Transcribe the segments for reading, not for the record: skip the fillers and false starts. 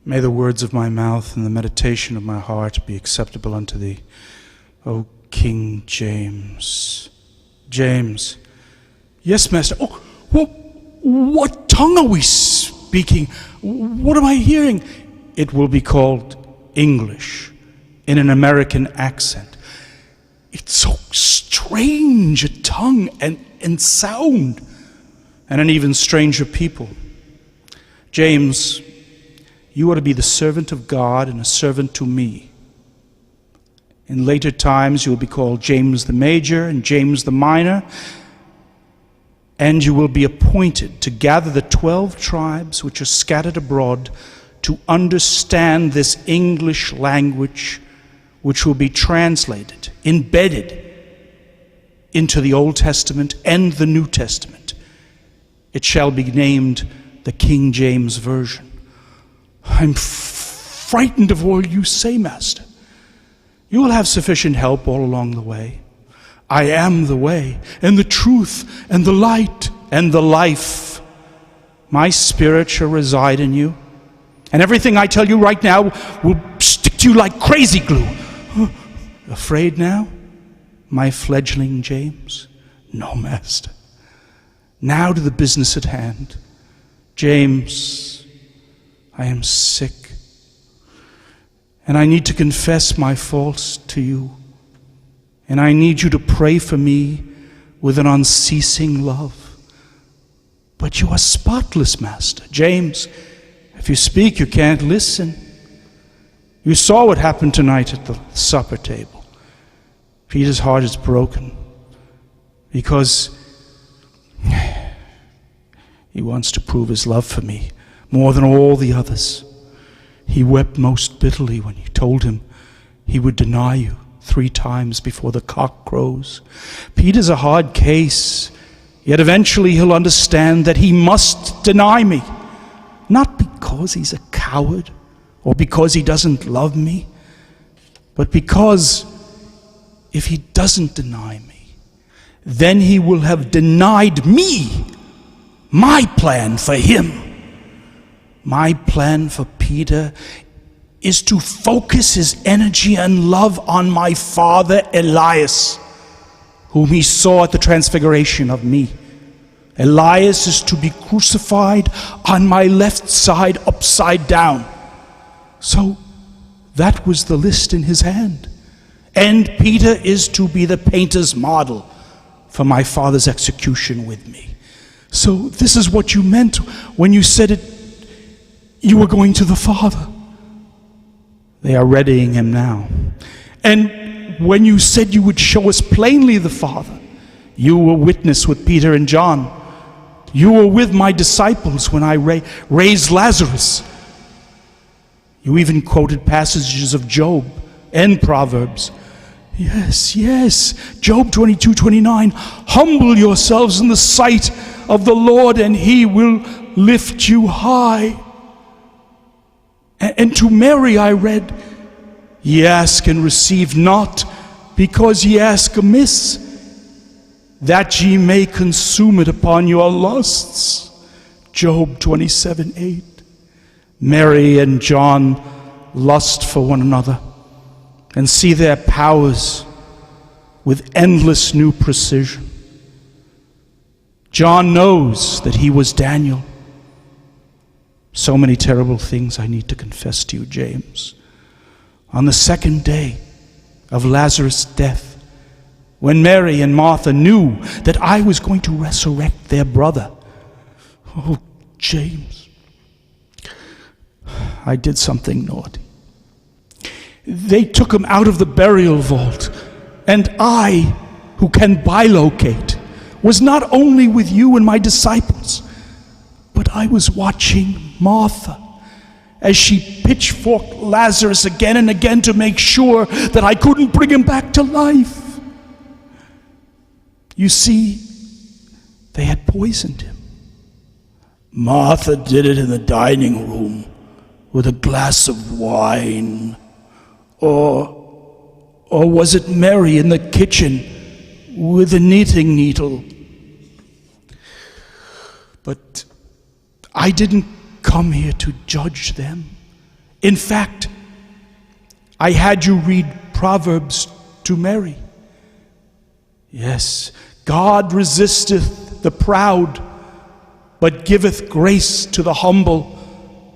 May the words of my mouth and the meditation of my heart be acceptable unto thee, O King James. James. Yes, Master. Oh, what tongue are we speaking? What am I hearing? It will be called English in an American accent. It's so strange a tongue and sound, and an even stranger people. James, you are to be the servant of God and a servant to me. In later times, you will be called James the Major and James the Minor, and you will be appointed to gather the 12 tribes which are scattered abroad to understand this English language, which will be translated, embedded into the Old Testament and the New Testament. It shall be named the King James Version. I'm frightened of all you say, Master. You will have sufficient help all along the way. I am the way, and the truth, and the light, and the life. My Spirit shall reside in you, and everything I tell you right now will stick to you like crazy glue. Afraid now, my fledgling James? No, Master. Now to the business at hand. James, I am sick, and I need to confess my faults to you, and I need you to pray for me with an unceasing love. But you are spotless, Master. James, if you speak, you can't listen. You saw what happened tonight at the supper table. Peter's heart is broken because he wants to prove his love for me more than all the others. He wept most bitterly when you told him he would deny you 3 times before the cock crows. Peter's a hard case, yet eventually he'll understand that he must deny me, not because he's a coward or because he doesn't love me, but because if he doesn't deny me, then he will have denied me my plan for him. My plan for Peter is to focus his energy and love on my father Elias, whom he saw at the transfiguration of me. Elias is to be crucified on my left side upside down. So that was the list in his hand. And Peter is to be the painter's model for my father's execution with me. So this is what you meant when you said it. You were going to the Father. They are readying him now. And when you said you would show us plainly the Father, you were witness with Peter and John. You were with my disciples when I raised Lazarus. You even quoted passages of Job and Proverbs. Yes, Job 22:29. Humble yourselves in the sight of the Lord, and he will lift you high. And to Mary I read, ye ask and receive not, because ye ask amiss, that ye may consume it upon your lusts. Job 27:8. Mary and John lust for one another and see their powers with endless new precision. John knows that he was Daniel. So many terrible things I need to confess to you, James. On the 2nd day of Lazarus' death, when Mary and Martha knew that I was going to resurrect their brother, oh, James, I did something naughty. They took him out of the burial vault, and I, who can bilocate, was not only with you and my disciples, but I was watching Martha as she pitchforked Lazarus again and again to make sure that I couldn't bring him back to life. You see, they had poisoned him. Martha did it in the dining room with a glass of wine. Or was it Mary in the kitchen with a knitting needle? But I didn't come here to judge them. In fact, I had you read Proverbs to Mary. Yes, God resisteth the proud, but giveth grace to the humble.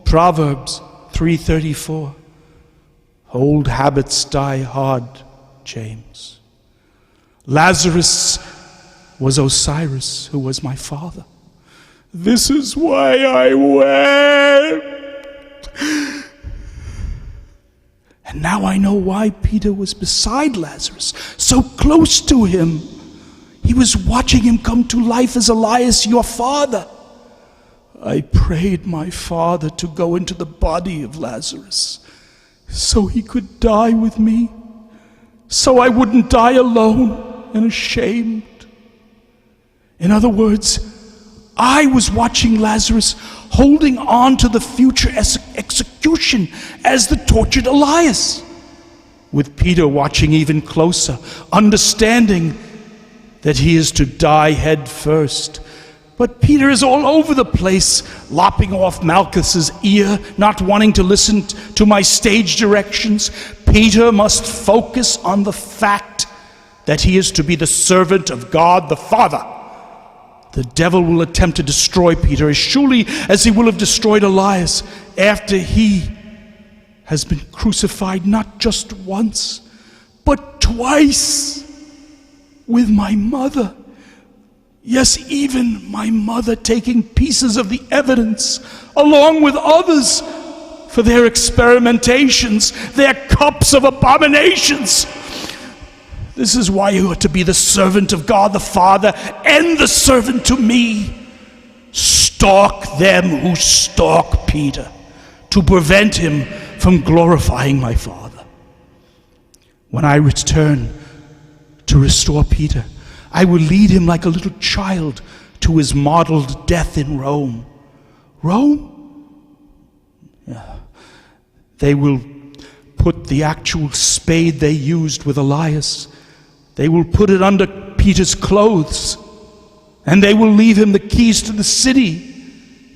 Proverbs 3:34. Old habits die hard, James. Lazarus was Osiris, who was my father. This is why I wept. And now I know why Peter was beside Lazarus, so close to him. He was watching him come to life as Elias, your father. I prayed my father to go into the body of Lazarus so he could die with me, so I wouldn't die alone and ashamed. In other words, I was watching Lazarus holding on to the future execution as the tortured Elias, with Peter watching even closer, understanding that he is to die head first. But Peter is all over the place, lopping off Malchus's ear, not wanting to listen to my stage directions. Peter must focus on the fact that he is to be the servant of God the Father. The devil will attempt to destroy Peter as surely as he will have destroyed Elias after he has been crucified not just once, but twice with my mother. Yes, even my mother taking pieces of the evidence along with others for their experimentations, their cups of abominations. This is why you are to be the servant of God the Father and the servant to me. Stalk them who stalk Peter to prevent him from glorifying my Father. When I return to restore Peter, I will lead him like a little child to his modeled death in Rome. Rome? Yeah. They will put the actual spade they used with Elias, they will put it under Peter's clothes, and they will leave him the keys to the city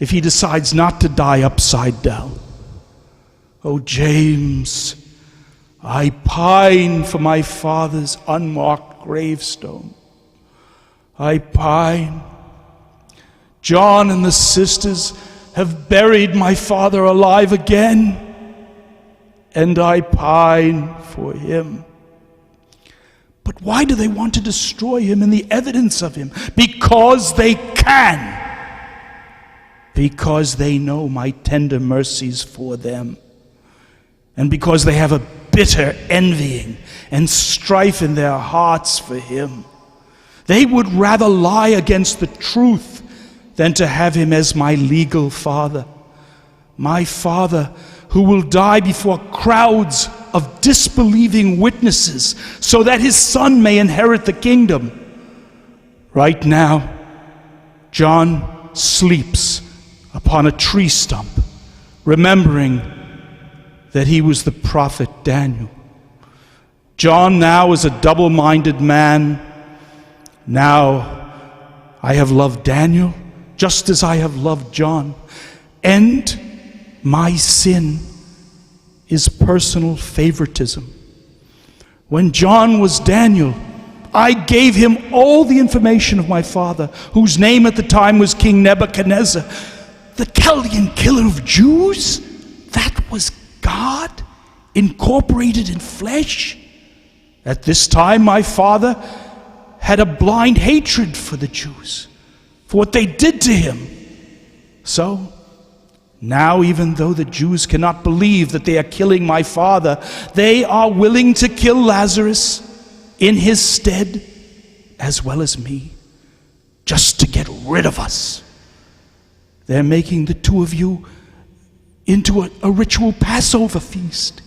if he decides not to die upside down. Oh, James, I pine for my father's unmarked gravestone. I pine. John and the sisters have buried my father alive again, and I pine for him. But why do they want to destroy him and the evidence of him? Because they can. Because they know my tender mercies for them. And because they have a bitter envying and strife in their hearts for him. They would rather lie against the truth than to have him as my legal father. My father who will die before crowds of disbelieving witnesses so that his son may inherit the kingdom. Right now, John sleeps upon a tree stump, remembering that he was the prophet Daniel. John now is a double-minded man. Now I have loved Daniel just as I have loved John. And my sin is personal favoritism. When John was Daniel, I gave him all the information of my father, whose name at the time was King Nebuchadnezzar. The Chaldean killer of Jews? That was God incorporated in flesh? At this time, my father had a blind hatred for the Jews, for what they did to him. So, now even though the Jews cannot believe that they are killing my father, they are willing to kill Lazarus in his stead, as well as me, just to get rid of us. They're making the two of you into a ritual Passover feast.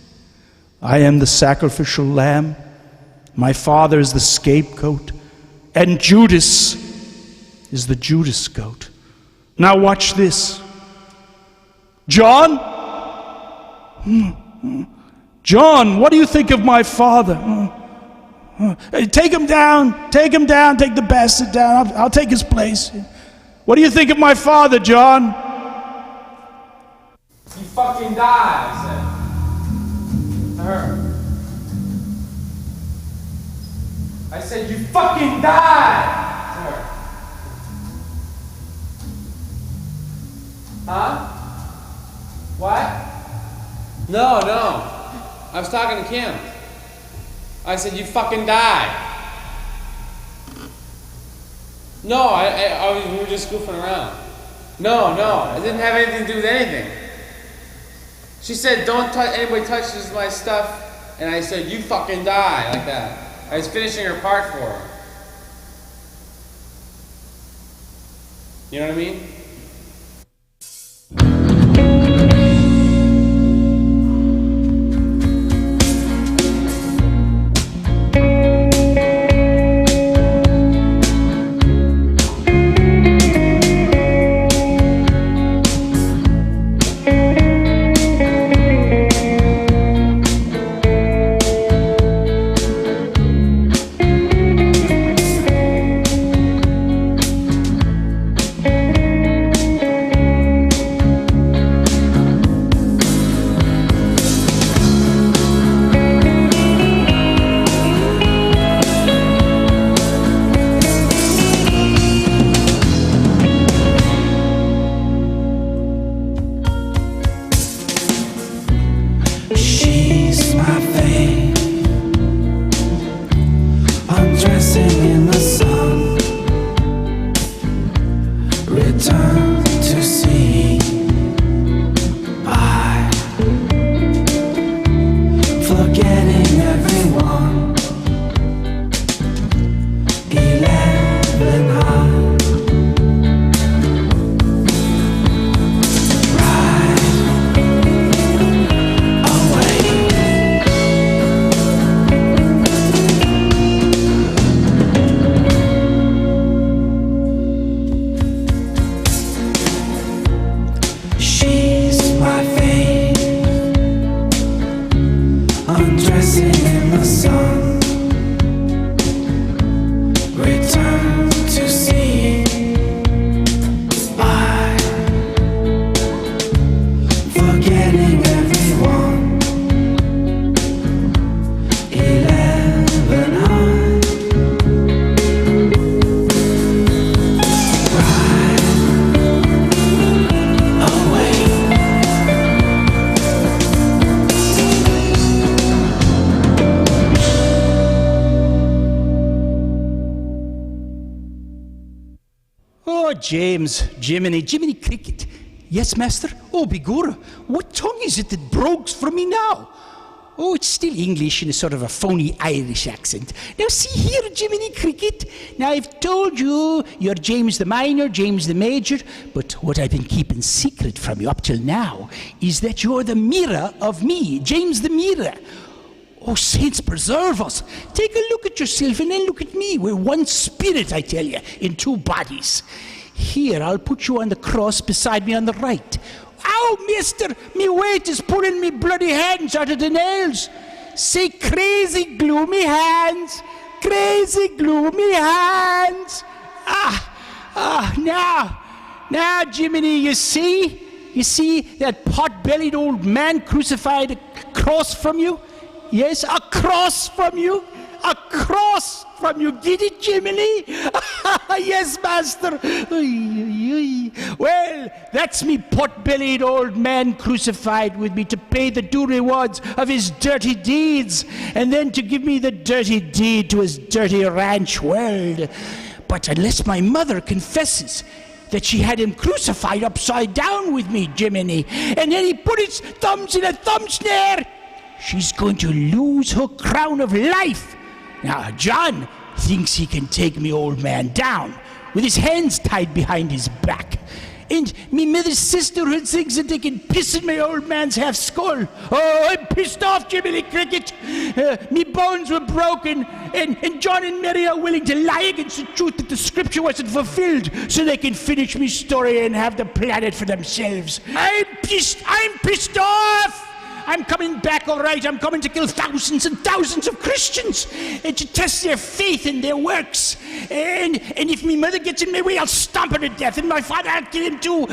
I am the sacrificial lamb, my father is the scapegoat, and Judas is the Judas goat. Now watch this. John, what do you think of my father? Take him down, take the bastard down. I'll take his place. What do you think of my father, John? He fucking died, I said. I said you fucking die! Sorry. Huh? What? No. I was talking to Kim. I said you fucking die. No, we were just goofing around. No, it didn't have anything to do with anything. She said, don't anybody touches my stuff, and I said, you fucking die, like that. I was finishing her part for her. You know what I mean? She's my fame, undressing in the sun, return to sea. I, forgetting everyone, 11 high. Undressing in the sun, return to sea. I, forgetting everyone, 11 high. Ride away. Oh, Jiminy Cricket. Yes, master? Oh, begorra, what tongue is it that brogues from me now? Oh, it's still English in a sort of a phony Irish accent. Now, see here, Jiminy Cricket. Now, I've told you you're James the Minor, James the Major, but what I've been keeping secret from you up till now is that you're the mirror of me, James the Mirror. Oh, saints preserve us. Take a look at yourself and then look at me. We're one spirit, I tell you, in two bodies. Here, I'll put you on the cross beside me on the right. Ow, mister, me weight is pulling me bloody hands out of the nails. Say crazy gloomy hands, crazy gloomy hands. Now, Jiminy, you see that pot-bellied old man crucified across from you? Yes, across from you. Across from you. Get it, Jiminy? Yes, master. Well, that's me pot-bellied old man crucified with me to pay the due rewards of his dirty deeds, and then to give me the dirty deed to his dirty ranch world. But unless my mother confesses that she had him crucified upside down with me, Jiminy, and then he put his thumbs in a thumb snare, she's going to lose her crown of life. Now, John thinks he can take me old man down with his hands tied behind his back. And me mother's sisterhood thinks that they can piss in my old man's half skull. Oh, I'm pissed off, Jiminy Cricket. Me bones were broken, and John and Mary are willing to lie against the truth that the scripture wasn't fulfilled so they can finish me story and have the planet for themselves. I'm pissed off. I'm coming back, all right. I'm coming to kill thousands and thousands of Christians and to test their faith and their works. And if my mother gets in my way, I'll stomp her to death. And my father, I'll kill him too.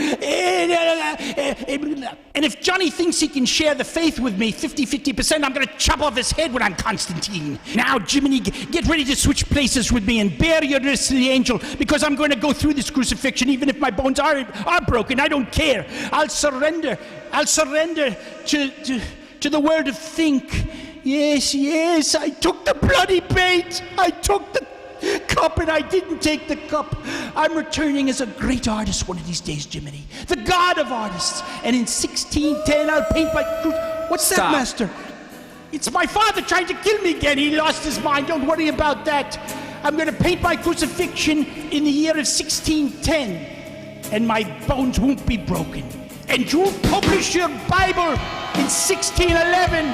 And if Johnny thinks he can share the faith with me 50-50%, I'm going to chop off his head when I'm Constantine. Now, Jiminy, get ready to switch places with me and bear your wrist to the angel, because I'm going to go through this crucifixion even if my bones are broken. I don't care. I'll surrender to the word of think. Yes, I took the bloody bait. I took the cup and I didn't take the cup. I'm returning as a great artist one of these days, Jiminy. The god of artists. And in 1610 I'll paint my... What's that, Master? It's my father trying to kill me again. He lost his mind. Don't worry about that. I'm going to paint my crucifixion in the year of 1610. And my bones won't be broken. And you'll publish your Bible in 1611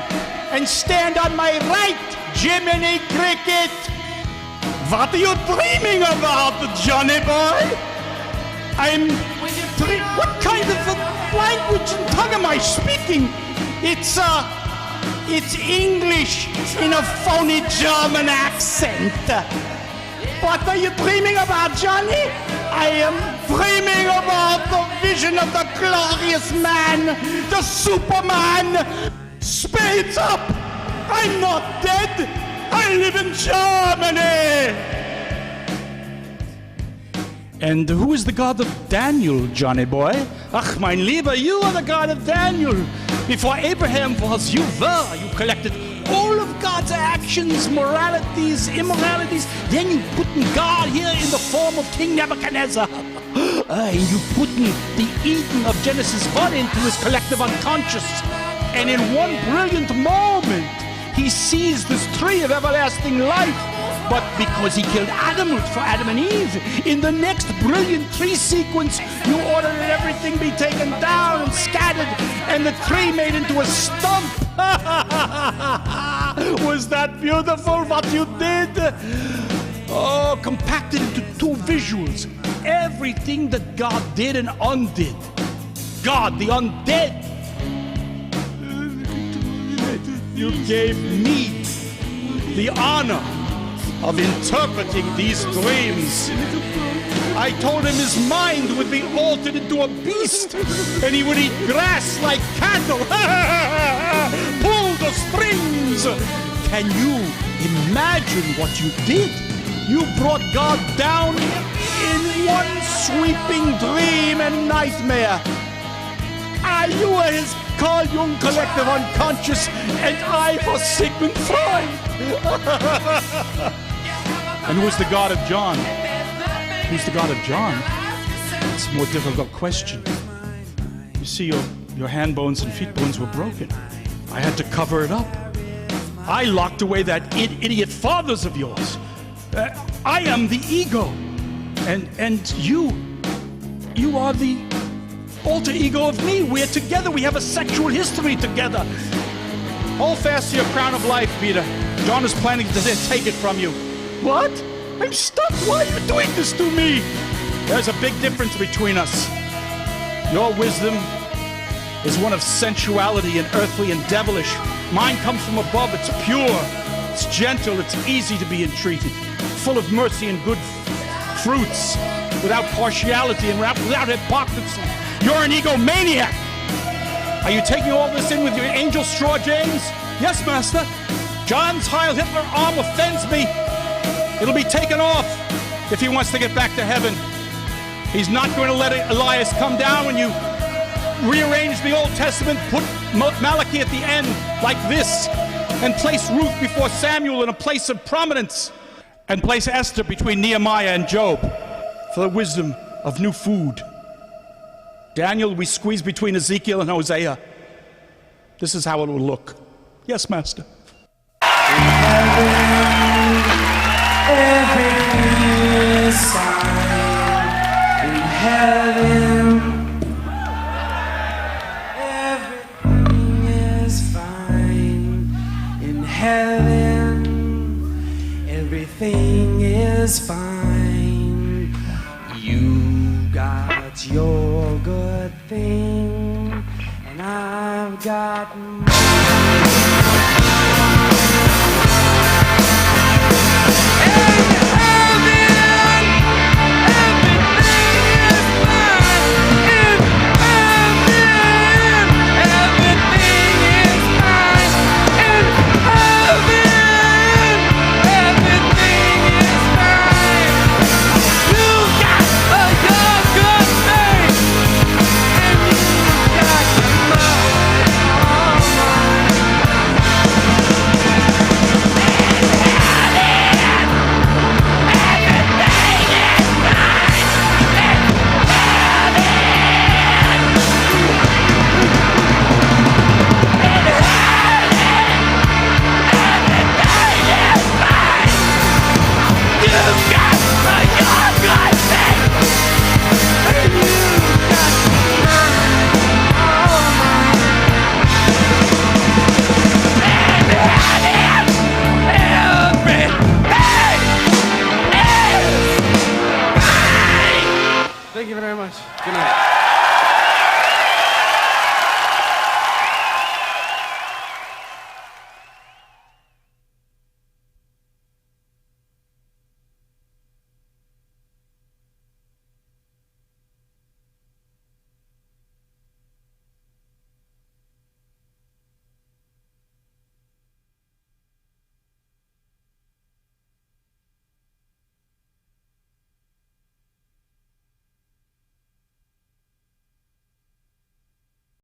and stand on my right, Jiminy Cricket. What are you dreaming about, Johnny boy? What kind of a language and tongue am I speaking? It's English in a phony German accent. What are you dreaming about, Johnny? I am dreaming about the vision of the glorious man, the Superman. Spades up! I'm not dead! I live in Germany! And who is the God of Daniel, Johnny boy? Ach, mein Lieber, you are the God of Daniel. Before Abraham was, you were. You collected all of God's actions, moralities, immoralities. Then you put in God here in the form of King Nebuchadnezzar. And you put in the Eden of Genesis 1 into his collective unconscious. And in one brilliant moment, he sees this tree of everlasting life. But because he killed Adam for Adam and Eve, in the next brilliant tree sequence, you ordered that everything be taken down and scattered, and the tree made into a stump. Was that beautiful what you did? Oh, compacted into two visuals. Everything that God did and undid. God, the undead. You gave me the honor of interpreting these dreams. I told him his mind would be altered into a beast, and he would eat grass like cattle. Pull the strings! Can you imagine what you did? You brought God down in one sweeping dream and nightmare. You were his Carl Jung collective unconscious, and I was Sigmund Freud. And who's the God of John? Who's the God of John? It's a more difficult question. You see, your hand bones and feet bones were broken. I had to cover it up. I locked away that idiot fathers of yours. I am the ego. And you are the alter ego of me. We're together. We have a sexual history together. Hold fast to your crown of life, Peter. John is planning to take it from you. What? I'm stuck. Why are you doing this to me? There's a big difference between us. Your wisdom is one of sensuality and earthly and devilish. Mine comes from above. It's pure. It's gentle. It's easy to be entreated. Full of mercy and good fruits. Without partiality and without hypocrisy. You're an egomaniac. Are you taking all this in with your angel straw, James? Yes, Master. John's Heil Hitler arm offends me. It'll be taken off if he wants to get back to heaven. He's not going to let Elias come down when you rearrange the Old Testament, put Malachi at the end like this, and place Ruth before Samuel in a place of prominence, and place Esther between Nehemiah and Job for the wisdom of new food. Daniel, we squeeze between Ezekiel and Hosea. This is how it will look. Yes, Master. Everything is fine in heaven. Everything is fine in heaven. Everything is fine. You got your good thing, and I've got mine. Thank you very much. Good night.